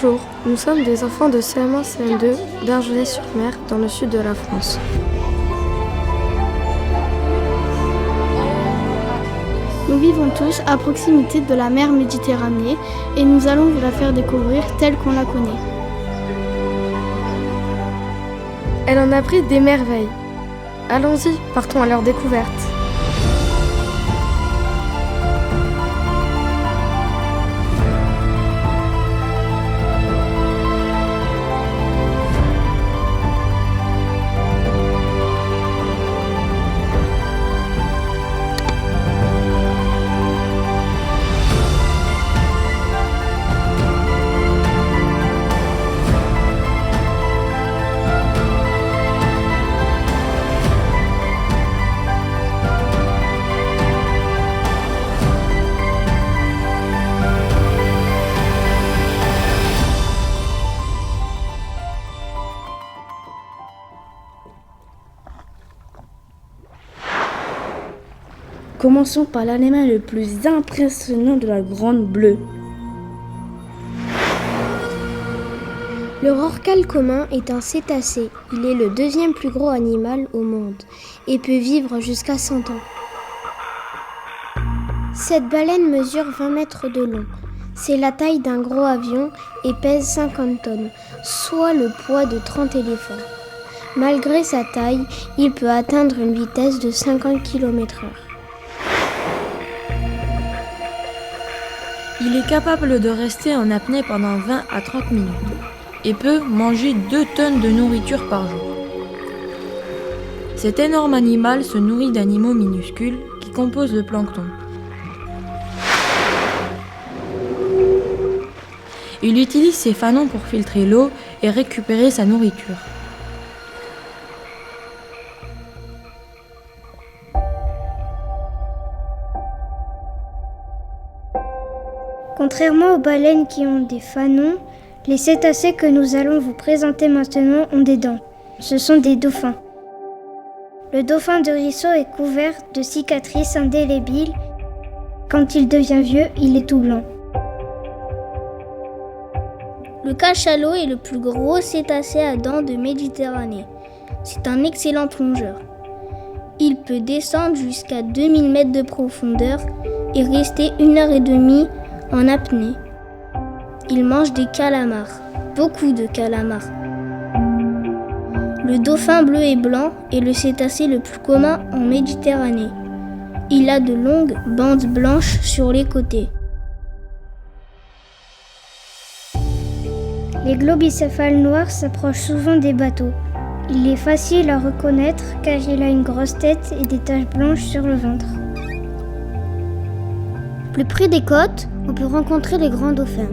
Bonjour, nous sommes des enfants de CM1 CM2 d'Argelès-sur-Mer dans le sud de la France. Nous vivons tous à proximité de la mer Méditerranée et nous allons vous la faire découvrir telle qu'on la connaît. Elle en abrite des merveilles. Allons-y, partons à leur découverte. Commençons par l'animal le plus impressionnant de la Grande Bleue. Le rorqual commun est un cétacé. Il est le deuxième plus gros animal au monde et peut vivre jusqu'à 100 ans. Cette baleine mesure 20 mètres de long. C'est la taille d'un gros avion et pèse 50 tonnes, soit le poids de 30 éléphants. Malgré sa taille, il peut atteindre une vitesse de 50 km/h. Il est capable de rester en apnée pendant 20 à 30 minutes et peut manger 2 tonnes de nourriture par jour. Cet énorme animal se nourrit d'animaux minuscules qui composent le plancton. Il utilise ses fanons pour filtrer l'eau et récupérer sa nourriture. Contrairement aux baleines qui ont des fanons, les cétacés que nous allons vous présenter maintenant ont des dents. Ce sont des dauphins. Le dauphin de ruisseau est couvert de cicatrices indélébiles. Quand il devient vieux, il est tout blanc. Le cachalot est le plus gros cétacé à dents de Méditerranée. C'est un excellent plongeur. Il peut descendre jusqu'à 2000 mètres de profondeur et rester 1h30 en apnée. Il mange des calamars, beaucoup de calamars. Le dauphin bleu et blanc est le cétacé le plus commun en Méditerranée. Il a de longues bandes blanches sur les côtés. Les globicéphales noirs s'approchent souvent des bateaux. Il est facile à reconnaître car il a une grosse tête et des taches blanches sur le ventre. Plus près des côtes, on peut rencontrer les grands dauphins.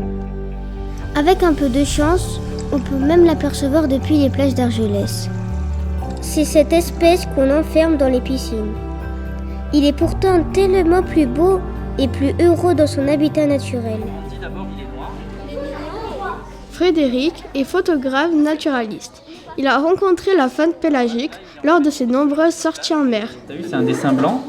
Avec un peu de chance, on peut même l'apercevoir depuis les plages d'Argelès. C'est cette espèce qu'on enferme dans les piscines. Il est pourtant tellement plus beau et plus heureux dans son habitat naturel. Frédéric est photographe naturaliste. Il a rencontré la faune pélagique lors de ses nombreuses sorties en mer. T'as vu, c'est un dessin blanc,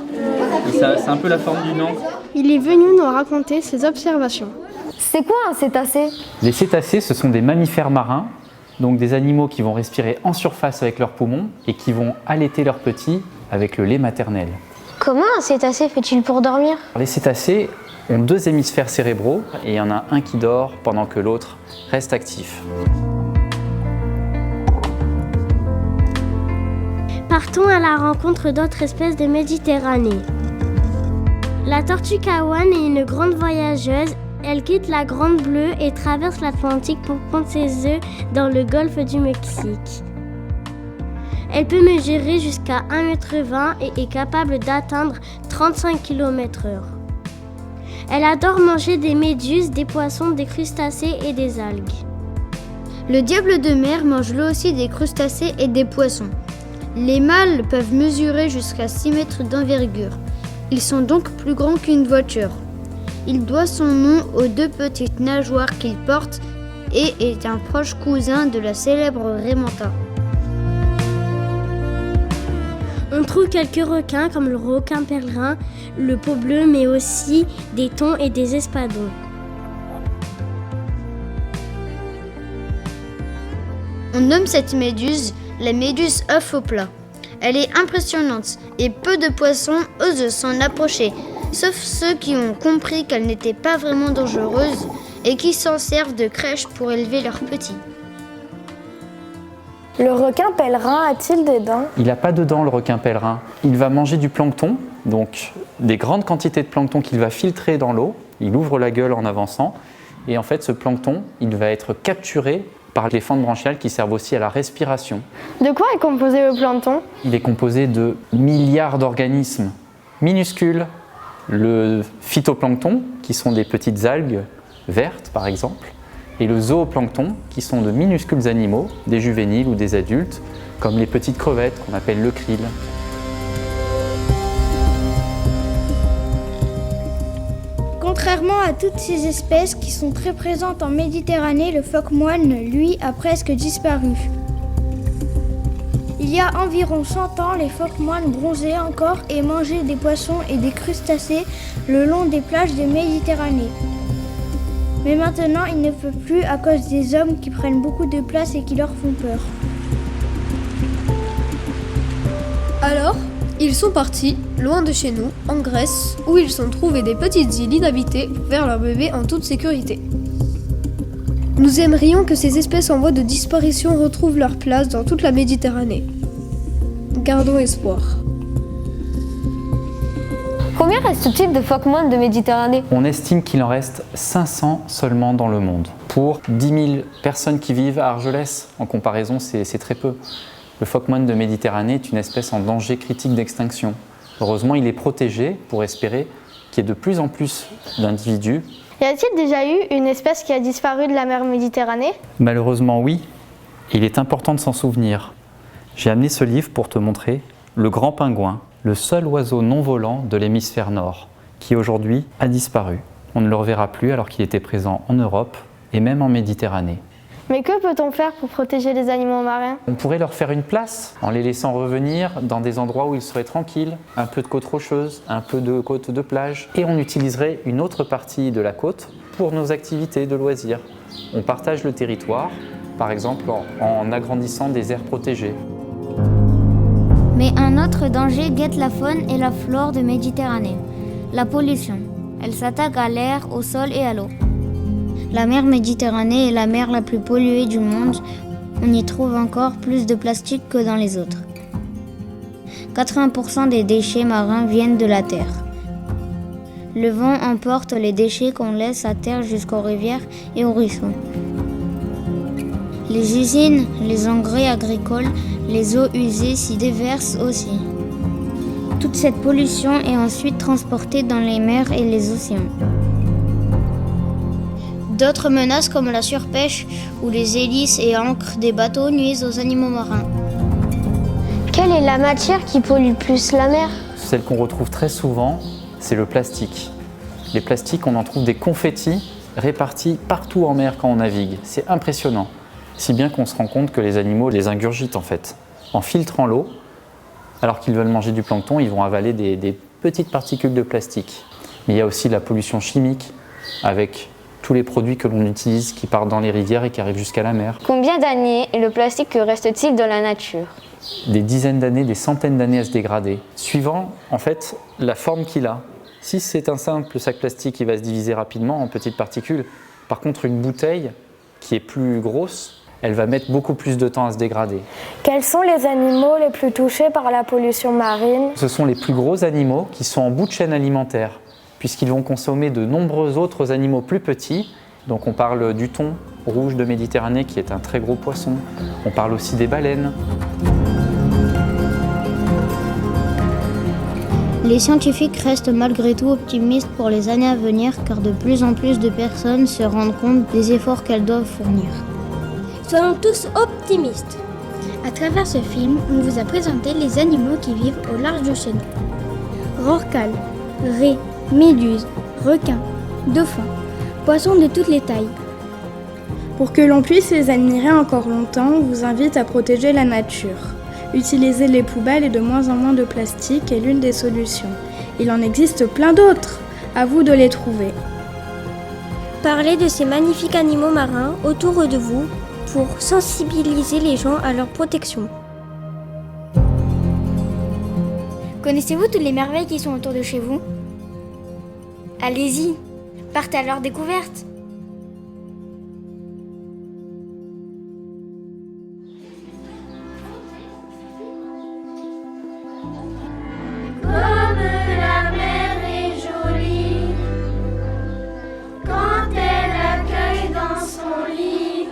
et c'est un peu la forme d'une encre. Il est venu nous raconter ses observations. C'est quoi un cétacé ? Les cétacés, ce sont des mammifères marins, donc des animaux qui vont respirer en surface avec leurs poumons et qui vont allaiter leurs petits avec le lait maternel. Comment un cétacé fait-il pour dormir ? Les cétacés ont 2 hémisphères cérébraux et il y en a un qui dort pendant que l'autre reste actif. Partons à la rencontre d'autres espèces de Méditerranée. La tortue kawan est une grande voyageuse. Elle quitte la Grande Bleue et traverse l'Atlantique pour pondre ses œufs dans le golfe du Mexique. Elle peut mesurer jusqu'à 1,20 m et est capable d'atteindre 35 km/h. Elle adore manger des méduses, des poissons, des crustacés et des algues. Le diable de mer mange lui aussi des crustacés et des poissons. Les mâles peuvent mesurer jusqu'à 6 mètres d'envergure. Ils sont donc plus grands qu'une voiture. Il doit son nom aux 2 petites nageoires qu'il porte et est un proche cousin de la célèbre Raimanta. On trouve quelques requins comme le requin pèlerin, le peau bleue, mais aussi des thons et des espadons. On nomme cette méduse la méduse œuf au plat. Elle est impressionnante et peu de poissons osent s'en approcher, sauf ceux qui ont compris qu'elle n'était pas vraiment dangereuse et qui s'en servent de crèche pour élever leurs petits. Le requin pèlerin a-t-il des dents? Il n'a pas de dents, le requin pèlerin. Il va manger du plancton, donc des grandes quantités de plancton qu'il va filtrer dans l'eau. Il ouvre la gueule en avançant. Et en fait, ce plancton, il va être capturé par les fentes branchiales qui servent aussi à la respiration. De quoi est composé le plancton? Il est composé de milliards d'organismes minuscules. Le phytoplancton, qui sont des petites algues vertes par exemple, et le zooplancton, qui sont de minuscules animaux, des juvéniles ou des adultes, comme les petites crevettes qu'on appelle le krill. Contrairement à toutes ces espèces qui sont très présentes en Méditerranée, le phoque moine, lui, a presque disparu. Il y a environ 100 ans, les phoques moines bronzaient encore et mangeaient des poissons et des crustacés le long des plages de Méditerranée. Mais maintenant, ils ne peuvent plus à cause des hommes qui prennent beaucoup de place et qui leur font peur. Alors, ils sont partis, loin de chez nous, en Grèce, où ils ont trouvé des petites îles inhabitées pour faire leurs bébés en toute sécurité. Nous aimerions que ces espèces en voie de disparition retrouvent leur place dans toute la Méditerranée. Gardons espoir. Combien reste-t-il de phoques moines de Méditerranée? On estime qu'il en reste 500 seulement dans le monde. Pour 10 000 personnes qui vivent à Argelès, en comparaison, c'est très peu. Le phoque moine de Méditerranée est une espèce en danger critique d'extinction. Heureusement, il est protégé pour espérer qu'il y ait de plus en plus d'individus. Y a-t-il déjà eu une espèce qui a disparu de la mer Méditerranée? Malheureusement, oui. Il est important de s'en souvenir. J'ai amené ce livre pour te montrer le grand pingouin, le seul oiseau non volant de l'hémisphère nord, qui aujourd'hui a disparu. On ne le reverra plus alors qu'il était présent en Europe et même en Méditerranée. Mais que peut-on faire pour protéger les animaux marins? On pourrait leur faire une place en les laissant revenir dans des endroits où ils seraient tranquilles, un peu de côte rocheuse, un peu de côte de plage, et on utiliserait une autre partie de la côte pour nos activités de loisirs. On partage le territoire, par exemple en agrandissant des aires protégées. Mais un autre danger guette la faune et la flore de Méditerranée, la pollution. Elle s'attaque à l'air, au sol et à l'eau. La mer Méditerranée est la mer la plus polluée du monde. On y trouve encore plus de plastique que dans les autres. 80% des déchets marins viennent de la terre. Le vent emporte les déchets qu'on laisse à terre jusqu'aux rivières et aux ruisseaux. Les usines, les engrais agricoles, les eaux usées s'y déversent aussi. Toute cette pollution est ensuite transportée dans les mers et les océans. D'autres menaces comme la surpêche ou les hélices et ancres des bateaux nuisent aux animaux marins. Quelle est la matière qui pollue le plus la mer? Celle qu'on retrouve très souvent, c'est le plastique. Les plastiques, on en trouve des confettis répartis partout en mer quand on navigue. C'est impressionnant. Si bien qu'on se rend compte que les animaux les ingurgitent en fait. En filtrant l'eau, alors qu'ils veulent manger du plancton, ils vont avaler des petites particules de plastique. Mais il y a aussi la pollution chimique avec tous les produits que l'on utilise qui partent dans les rivières et qui arrivent jusqu'à la mer. Combien d'années le plastique reste-t-il dans la nature? Des dizaines d'années, des centaines d'années à se dégrader, suivant en fait la forme qu'il a. Si c'est un simple sac plastique, il va se diviser rapidement en petites particules. Par contre, une bouteille qui est plus grosse, elle va mettre beaucoup plus de temps à se dégrader. Quels sont les animaux les plus touchés par la pollution marine? Ce sont les plus gros animaux qui sont en bout de chaîne alimentaire, puisqu'ils vont consommer de nombreux autres animaux plus petits. Donc on parle du thon rouge de Méditerranée qui est un très gros poisson. On parle aussi des baleines. Les scientifiques restent malgré tout optimistes pour les années à venir car de plus en plus de personnes se rendent compte des efforts qu'elles doivent fournir. Soyons tous optimistes. À travers ce film, on vous a présenté les animaux qui vivent au large de chez nous. Rorquals, raies, méduses, requins, dauphins, poissons de toutes les tailles. Pour que l'on puisse les admirer encore longtemps, on vous invite à protéger la nature. Utiliser les poubelles et de moins en moins de plastique est l'une des solutions. Il en existe plein d'autres. À vous de les trouver. Parlez de ces magnifiques animaux marins autour de vous pour sensibiliser les gens à leur protection. Connaissez-vous toutes les merveilles qui sont autour de chez vous? Allez-y, partez à leur découverte. Comme la mer est jolie quand elle accueille dans son lit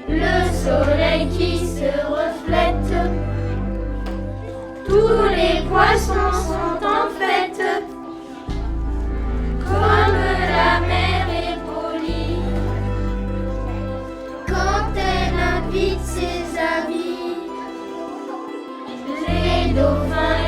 le soleil qui se reflète. Tous les poissons sont en fête. Comme la mer est polie quand elle invite ses amis. Les dauphins